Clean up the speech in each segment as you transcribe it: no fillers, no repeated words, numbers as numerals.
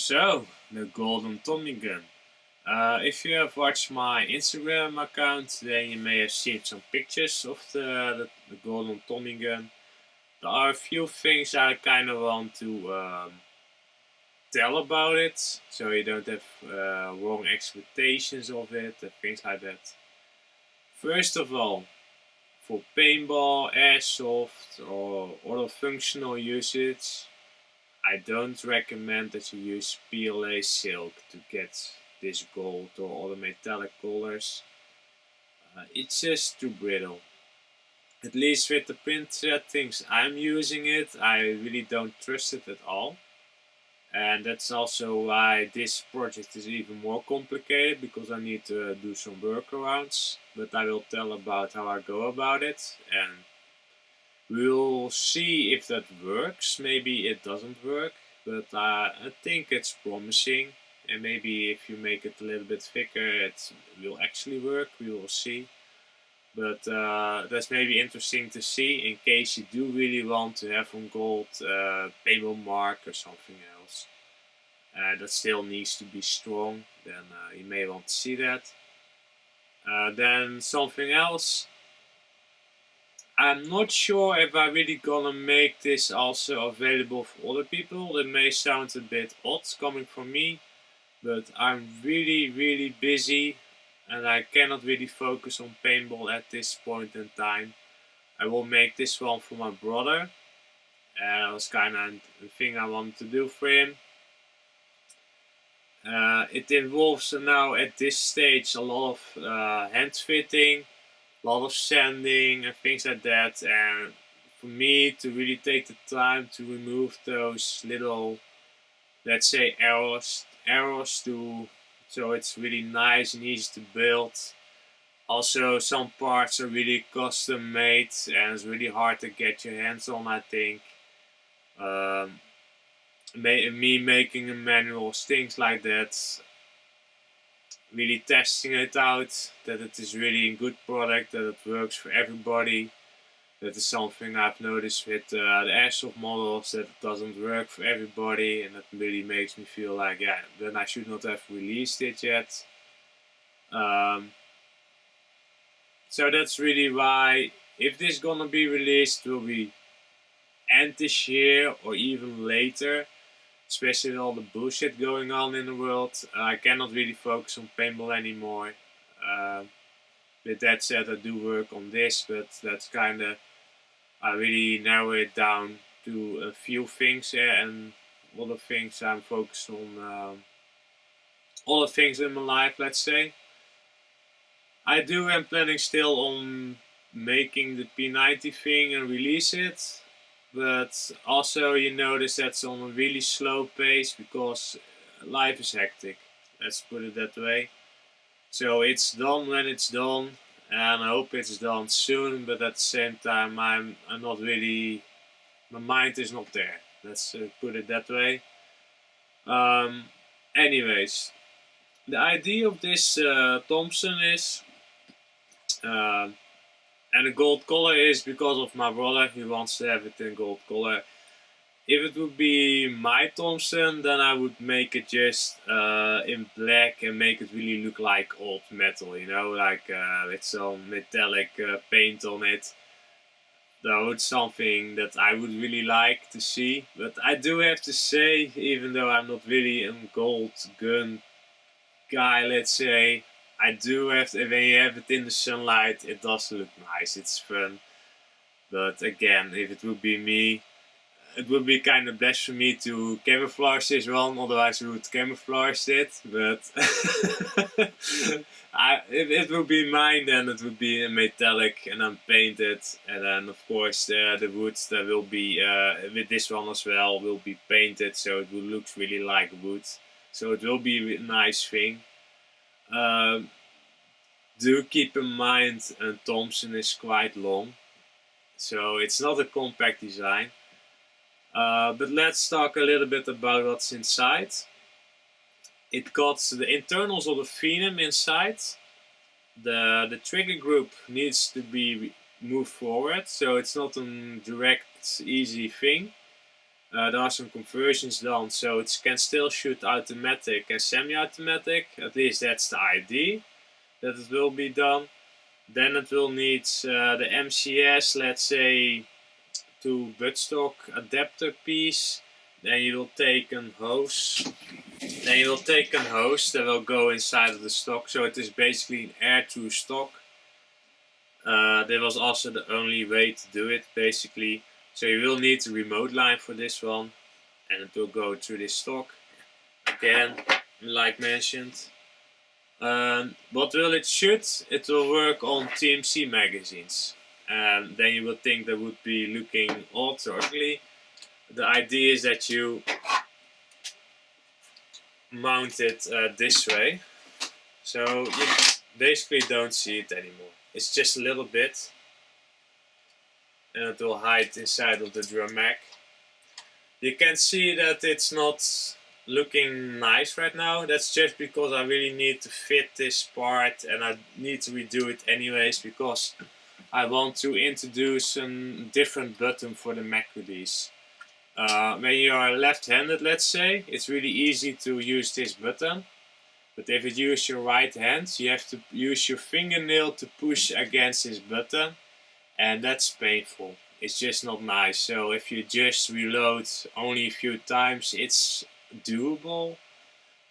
So, the golden Tommy gun. If you have watched my Instagram account, then you may have seen some pictures of the golden Tommy gun. There are a few things I kind of want to tell about it, so you don't have wrong expectations of it and things like that. First of all, for paintball, airsoft, or other functional usage, I don't recommend that you use PLA silk to get this gold or other metallic colors. It's just too brittle. At least with the print settings I'm using it, I really don't trust it at all. And that's also why this project is even more complicated, because I need to do some workarounds. But I will tell about how I go about it, and we'll see if that works. Maybe it doesn't work, but I think it's promising. And maybe if you make it a little bit thicker, it will actually work. We will see. But that's maybe interesting to see in case you do really want to have a gold paintball mark or something else. That still needs to be strong. Then you may want to see that. Then something else. I'm not sure if I'm really gonna make this also available for other people. It may sound a bit odd coming from me, but I'm really busy and I cannot really focus on paintball at this point in time. I will make this one for my brother. That was kind of the thing I wanted to do for him. It involves now at this stage a lot of hand fitting, a lot of sanding and things like that, and for me to really take the time to remove those little, let's say, arrows to, so it's really nice and easy to build. Also, some parts are really custom made and it's really hard to get your hands on, I think. Me making the manuals, things like that, really testing it out, that it is really a good product, that it works for everybody. That is something I've noticed with the airsoft models, that it doesn't work for everybody, and that really makes me feel like, yeah, then I should not have released it yet. So that's really why, if this is gonna be released, it will be end this year or even later. Especially with all the bullshit going on in the world, I cannot really focus on paintball anymore. With that said, I do work on this, but that's kind of, I really narrow it down to a few things, and other things I'm focused on, other things in my life, let's say. I am planning still on making the P90 thing and release it. But also you notice that's on a really slow pace because life is hectic. Let's put it that way. So it's done when it's done, and I hope it's done soon. But at the same time, I'm not really. My mind is not there. Let's put it that way. Anyways, the idea of this Thompson is. And the gold color is because of my brother. He wants to have it in gold color. If it would be my Thompson, then I would make it just in black and make it really look like old metal, you know, like with some metallic paint on it. That would something that I would really like to see. But I do have to say, even though I'm not really a gold gun guy, let's say, I do have to, when you have it in the sunlight, it does look nice, it's fun. But again, if it would be me, it would be kind of blasphemy to camouflage this one, otherwise we would camouflage it. But if it would be mine, then it would be metallic and unpainted. And then of course the woods that will be, with this one as well, will be painted, so it will look really like wood. So it will be a nice thing. Do keep in mind Thompson is quite long, so it's not a compact design. But let's talk a little bit about what's inside. It got the internals of the Phenom inside. The trigger group needs to be moved forward, so it's not a direct easy thing. There are some conversions done, so it can still shoot automatic and semi-automatic. At least that's the idea that it will be done. Then it will need the MCS, let's say, to buttstock adapter piece. Then you will take a hose. Then you will take a hose that will go inside of the stock. So it is basically an air-through stock. That was also the only way to do it, basically. So you will need a remote line for this one, and it will go through this stock. Again, like mentioned. What will it shoot? It will work on TMC magazines. And then you would think that would be looking odd or ugly. The idea is that you mount it this way. So you basically don't see it anymore. It's just a little bit. And it will hide inside of the drum mag. You can see that it's not looking nice right now. That's just because I really need to fit this part, and I need to redo it anyways because I want to introduce a different button for the Mac release. When you are left-handed, let's say, it's really easy to use this button. But if you use your right hand, you have to use your fingernail to push against this button. And that's painful. It's just not nice. So if you just reload only a few times, it's doable.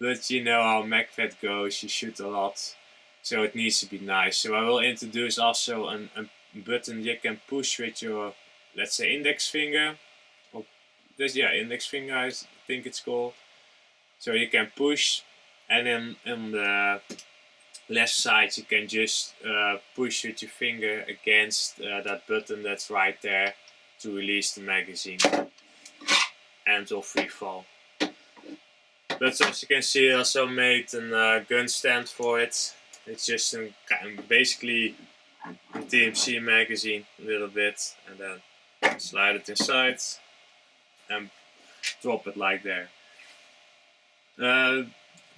But you know how MacFed goes, you shoot a lot. So it needs to be nice. So I will introduce also a button you can push with your, let's say, index finger. Or just, yeah, index finger I think it's called. So you can push, and then on the left side you can just push with your finger against that button that's right there to release the magazine. And it will free fall. But as you can see, I also made a gun stand for it. It's just basically a TMC magazine, a little bit, and then slide it inside and drop it like there.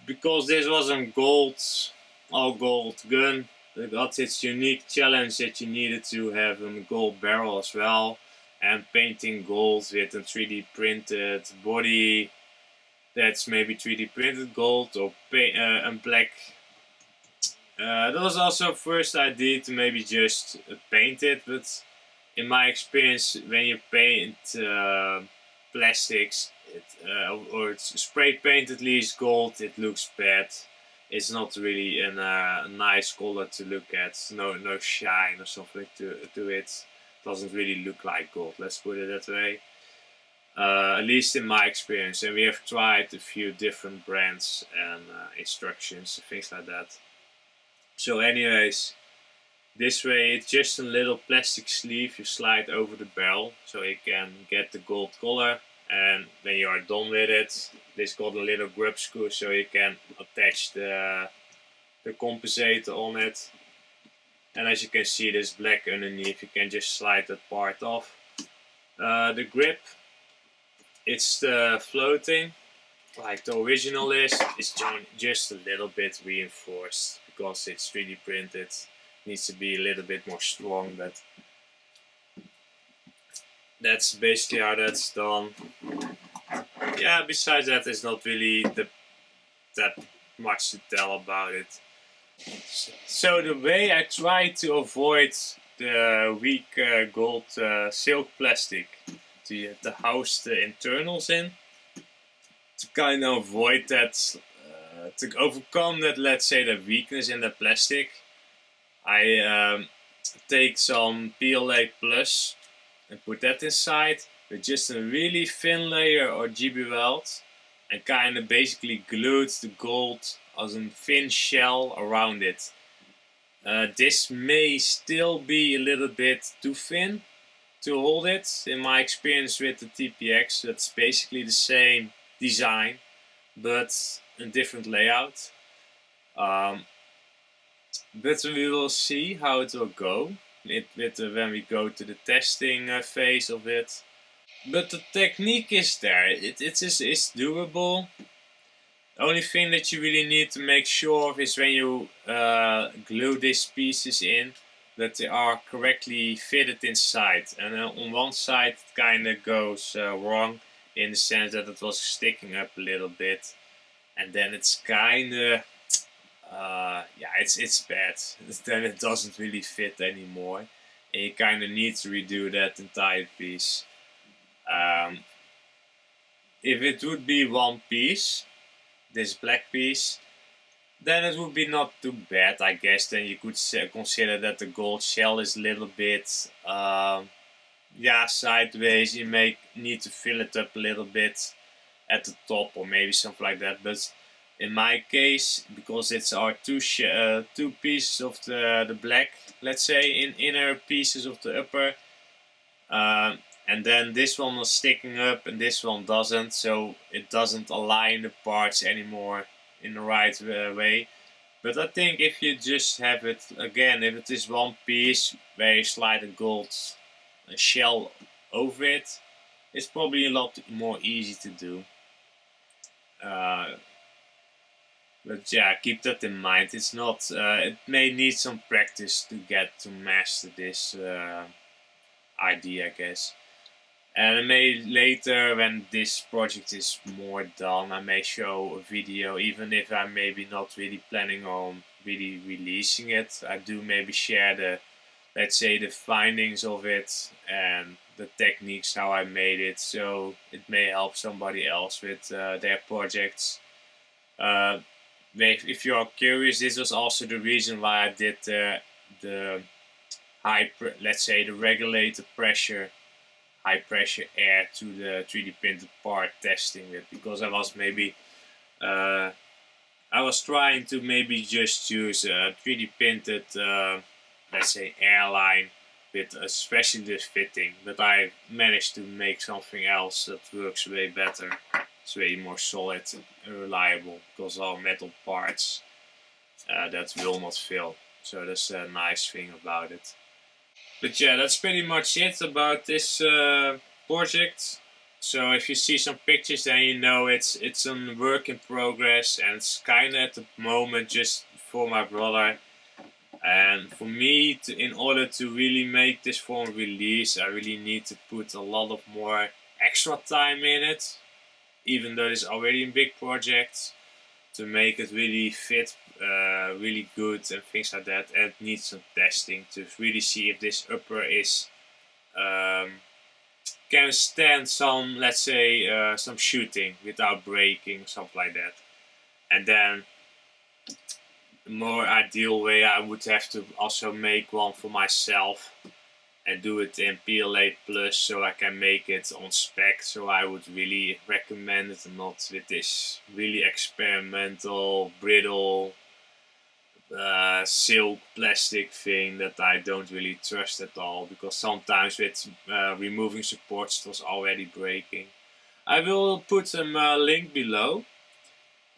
Because this was a all gold gun, it got its unique challenge that you needed to have a gold barrel as well, and painting gold with a 3D printed body that's maybe 3D printed gold or and black. That was also first idea to maybe just paint it, but in my experience, when you paint plastics, or it's spray paint at least gold, it looks bad. It's not really a nice color to look at. No shine or something to it. Doesn't really look like gold. Let's put it that way. At least in my experience, and we have tried a few different brands and instructions, things like that. So anyways, this way it's just a little plastic sleeve you slide over the barrel so you can get the gold color, and when you are done with it, this got a little grub screw so you can attach the compensator on it. And as you can see, there's black underneath, you can just slide that part off. The grip, it's floating like the original is. It's just a little bit reinforced because it's 3D printed. Needs to be a little bit more strong, but that's basically how that's done. Yeah, besides that, there's not really that much to tell about it. So the way I try to avoid the weak gold silk plastic to house the internals in, to kind of avoid that, to overcome that, let's say, the weakness in the plastic, I take some PLA Plus and put that inside with just a really thin layer or GB weld, and kind of basically glued the gold as a thin shell around it. This may still be a little bit too thin to hold it. In my experience with the TPX, that's basically the same design but a different layout. But we will see how it will go when we go to the testing phase of it. But the technique is there. It is doable. The only thing that you really need to make sure of is when you glue these pieces in, that they are correctly fitted inside. And on one side it kind of goes wrong in the sense that it was sticking up a little bit, and then it's kinda yeah, it's bad. Then it doesn't really fit anymore, and you kind of need to redo that entire piece. Um, if it would be one piece, this black piece, then it would be not too bad, I guess. Then you could consider that the gold shell is a little bit, yeah, sideways. You may need to fill it up a little bit at the top, or maybe something like that. But in my case, because it's our two pieces of the black, let's say, in inner pieces of the upper, and then this one was sticking up and this one doesn't, so it doesn't align the parts anymore in the right way. But I think if you just have it, again, if it is one piece where you slide a gold shell over it, it's probably a lot more easy to do. But yeah, keep that in mind. It's not. It may need some practice to get to master this idea, I guess. And I may later, when this project is more done, I may show a video, even if I'm maybe not really planning on really releasing it. I do maybe share the, let's say, the findings of it and the techniques how I made it, so it may help somebody else with their projects. If you are curious, this was also the reason why I did the let's say the regulated pressure, high pressure air to the 3D printed part testing it, because I was maybe I was trying to maybe just use a 3D printed let's say airline with especially this fitting, but I managed to make something else that works way better. It's way more solid and reliable, because all metal parts that will not fail. So that's a nice thing about it. But yeah, that's pretty much it about this project. So if you see some pictures, then you know it's a work in progress, and it's kind of at the moment just for my brother. And for me, in order to really make this form release, I really need to put a lot of more extra time in it, even though it's already a big project, to make it really fit really good and things like that. And it needs some testing to really see if this upper is can stand some, let's say, some shooting without breaking, something like that. And then the more ideal way, I would have to also make one for myself and do it in PLA Plus, so I can make it on spec. So I would really recommend it, and not with this really experimental, brittle silk plastic thing that I don't really trust at all, because sometimes with removing supports it was already breaking. I will put a link below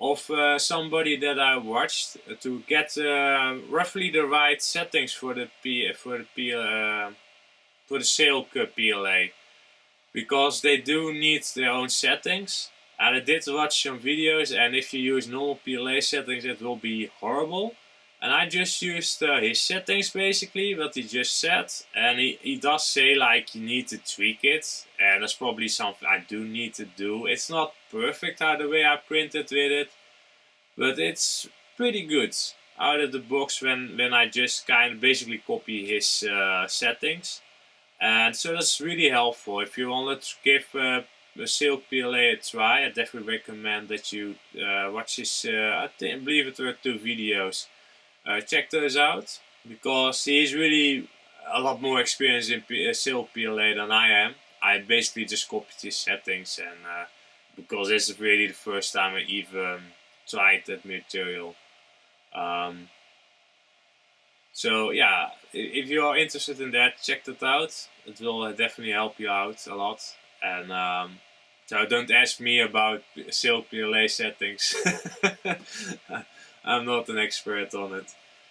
of somebody that I watched to get roughly the right settings for the Silk PLA, because they do need their own settings. And I did watch some videos, and if you use normal PLA settings it will be horrible. And I just used his settings, basically, what he just said. And he does say like you need to tweak it, and that's probably something I do need to do. It's not perfect how the way I printed with it, but it's pretty good out of the box when I just kind of basically copy his settings. And so that's really helpful. If you want to give the Silk PLA a try, I definitely recommend that you watch his, I believe it were 2 videos. Check those out, because he's really a lot more experienced in Silk PLA than I am. I basically just copied his settings, and because this is really the first time I even tried that material. So yeah, if you are interested in that, check that out. It will definitely help you out a lot. And so don't ask me about Silk PLA settings. I'm not an expert on it.